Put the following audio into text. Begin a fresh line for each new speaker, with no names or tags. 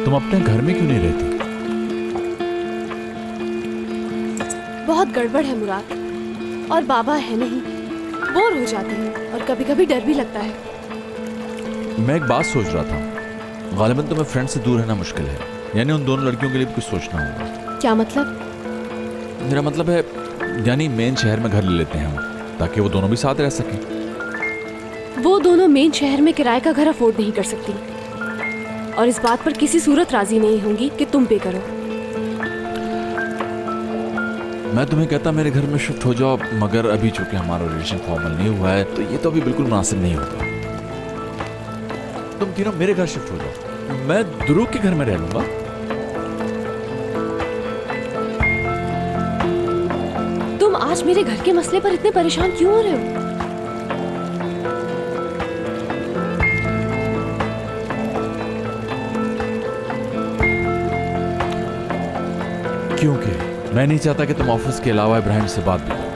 तुम अपने घर में क्यों नहीं रहती?
बहुत गड़बड़ है मुराद, और बाबा है नहीं, बोर हो जाते हैं और कभी कभी डर भी लगता है।
मैं एक बात सोच रहा था, गालिबन तुम्हें फ्रेंड से दूर रहना मुश्किल है, यानी उन दोनों लड़कियों के लिए भी कुछ सोचना होगा।
क्या मतलब?
मेरा मतलब है, यानी मेन शहर में घर ले लेते हैं हम, ताकि वो दोनों भी साथ रह सकें।
वो दोनों मेन शहर में किराए का घर अफोर्ड नहीं कर सकती, और इस बात पर किसी सूरत राजी नहीं होंगी कि तुम पे करो।
मैं तुम्हें कहता मेरे घर में शिफ्ट हो जाओ, मगर अभी चूंकि हमारा रिलेशन फॉर्मल नहीं हुआ है, तो ये तो अभी बिल्कुल मुनासिब नहीं होगा। तुम तीनों मेरे घर शिफ्ट हो जाओ, मैं ध्रुव के घर में रह लूंगा।
तुम आज मेरे घर के मसले पर इतने परेशान क्यों हो रहे हो?
क्योंकि मैं नहीं चाहता कि तुम ऑफिस के अलावा इब्राहिम से बात भी करो।